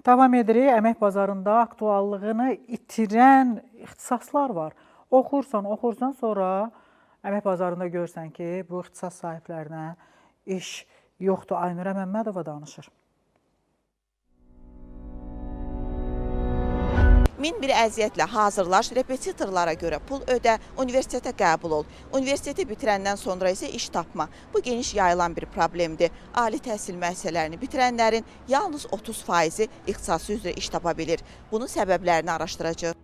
Davam edirik. Əmək bazarında aktuallığını itirən ixtisaslar var. Oxursan, sonra əmək bazarında görsən ki, bu ixtisas sahiblərinə iş yoxdur. Aynurə Məmmədova danışır. Min bir əziyyətlə hazırlaş, repetitorlara görə pul ödə, universitetə qəbul ol. Universiteti bitirəndən sonra isə iş tapma. Bu geniş yayılan bir problemdir. Ali təhsil müəssisələrini bitirənlərin yalnız 30%-i ixtisası üzrə iş tapa bilir. Bunun səbəblərini araşdıracağıq.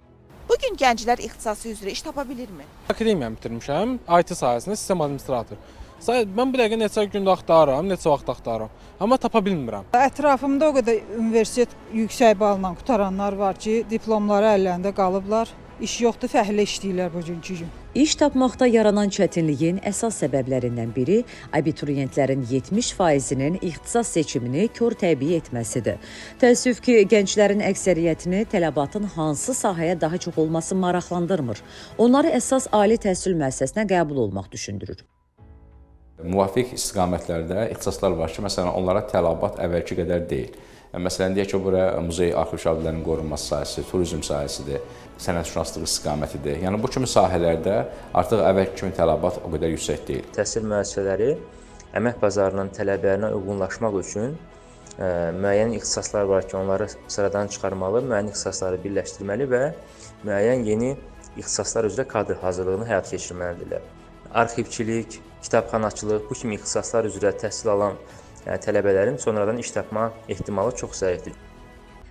Bugün gənclər ixtisası üzrə iş tapa bilirmi? Akademiyanı bitirmişəm, IT sahəsində sistem administrator. Mən bu dəqiqə neçə gündə axtarıram, neçə vaxt axtarıram, amma tapa bilmirəm. Ətrafımda o qədər universitet yüksək balla qutaranlar var ki, diplomları əllərində qalıblar. İş yoxdur, fəhlə işləyirlər bugünkü gün. İş tapmaqda yaranan çətinliyin əsas səbəblərindən biri abituriyentlərin 70%-nin ixtisas seçimini kör təbii etməsidir. Təəssüf ki, gənclərin əksəriyyətini tələbatın hansı sahəyə daha çox olması maraqlandırmır. Onları əsas ali təhsil müəssisəsinə qəbul olmaq düşündürür. Müvafiq istiqamətlərdə ixtisaslar var ki, məsələn, onlara tələbat əvvəlki qədər deyil. Məsələn, deyək ki, bura muzey arxeoloji abidələrinin qorunması sahəsi, turizm sahəsidir, sənətşünaslıq istiqamətidir. Yəni, bu kimi sahələrdə artıq əvvəlki kimi tələbat o qədər yüksək deyil. Təhsil müəssisələri əmək bazarının tələblərinə uyğunlaşmaq üçün müəyyən ixtisaslar var ki, onları sıradan çıxarmalı, müəyyən ixtisasları birləşdirməli və müəyyən yeni ixtisaslar üzrə kadr hazırlığını həyata keçirməlidirlər. Arxivçilik, kitabxanaçılıq, bu kimi ixtisaslar üzrə təhsil alan tələbələrin sonradan iş tapma ehtimalı çox zəifdir.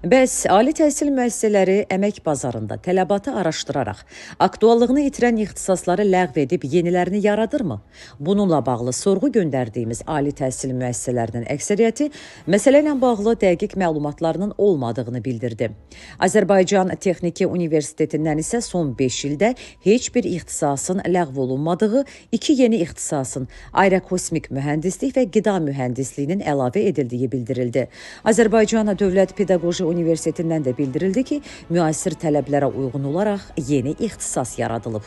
Bəs ali təhsil müəssisələri əmək bazarında tələbatı araşdıraraq aktuallığını itirən ixtisasları ləğv edib yenilərini yaradırmı? Bununla bağlı sorğu göndərdiyimiz ali təhsil müəssisələrinin əksəriyyəti məsələ ilə bağlı dəqiq məlumatlarının olmadığını bildirdi. Azərbaycan Texniki Universitetindən isə son 5 ildə heç bir ixtisasın ləğv olunmadığı, 2 yeni ixtisasın aerokosmik mühəndislik və qida mühəndisliyinin əlavə edildiyi bildirildi. Azərbaycan Dövlət Pedaqoji Universitetindən də bildirildi ki, müasir tələblərə uyğun olaraq yeni ixtisas yaradılıb.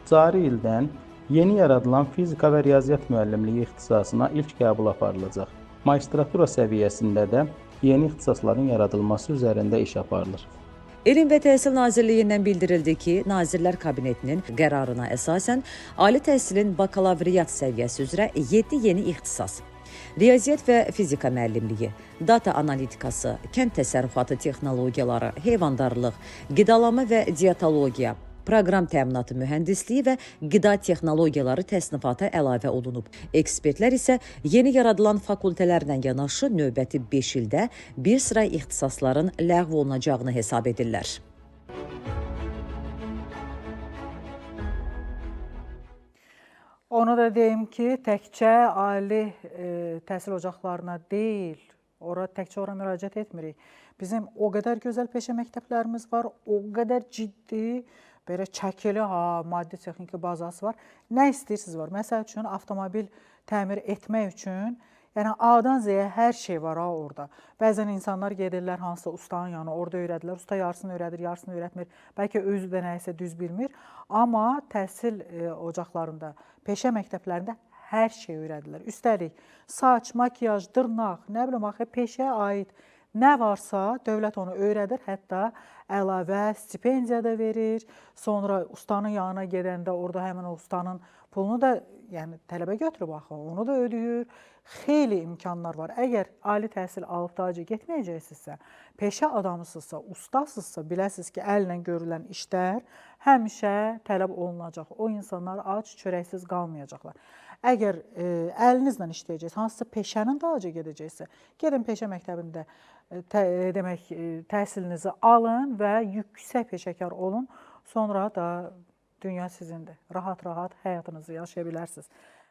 Cari ildən yeni yaradılan fizika və riyaziyyat müəllimliyi ixtisasına ilk qəbul aparılacaq. Magistratura səviyyəsində də yeni ixtisasların yaradılması üzərində iş aparılır. Elm və Təhsil Nazirliyindən bildirildi ki, Nazirlər Kabinetinin qərarına əsasən ali təhsilin bakalavriat səviyyəsi üzrə 7 yeni ixtisas, riyaziyyat və fizika müəllimliyi, data analitikası, kənd təsərrüfatı texnologiyaları, heyvandarlıq, qidalama və dietologiya, proqram təminatı mühəndisliyi və qida texnologiyaları təsnifata əlavə olunub. Ekspertlər isə yeni yaradılan fakültələrlə yanaşı növbəti 5 ildə bir sıra ixtisasların ləğv olunacağını hesab edirlər. Onu da deyim ki, təkcə ali təhsil ocaqlarına deyil, təkcə ora müraciət etmirik. Bizim o qədər gözəl peşə məktəblərimiz var, o qədər ciddi, belə çəkili, maddi texniki bazası var. Nə istəyirsiniz var? Məsəl üçün, avtomobil təmir etmək üçün, yəni A-dan Z-yə hər şey var orada. Bəzən insanlar gedirlər hansısa ustanın yanına, orada öyrədirlər. Usta yarısını öyrədir, yarısını öyrətmir. Bəlkə özü də nəyisə düz bilmir. Amma təhsil ocaqlarında, peşə məktəblərində hər şey öyrədirlər. Üstəlik, saç, makiyaj, dırnaq, nə bilim, peşəyə aid nə varsa dövlət onu öyrədir, hətta əlavə stipendiya da verir. Sonra ustanın yanına gedəndə orada həmin o ustanın pulunu da tələbə götürüb axı, onu da ödəyir. Xeyli imkanlar var. Əgər ali təhsil alıb da getməyəcəksinizsə, peşə adamısınızsa, ustasınızsa, biləsiniz ki, əllə görülən işlər həmişə tələb olunacaq. O insanlar ac, çörəksiz qalmayacaqlar. Əgər əlinizlə işləyəcəksiniz, hansısa peşənin dalınca gedəcəksə, gedin peşə məktəbində təhsilinizi alın və yüksək peşəkar olun. Sonra da dünya sizindir. Rahat-rahat həyatınızı yaşaya bilərsiniz.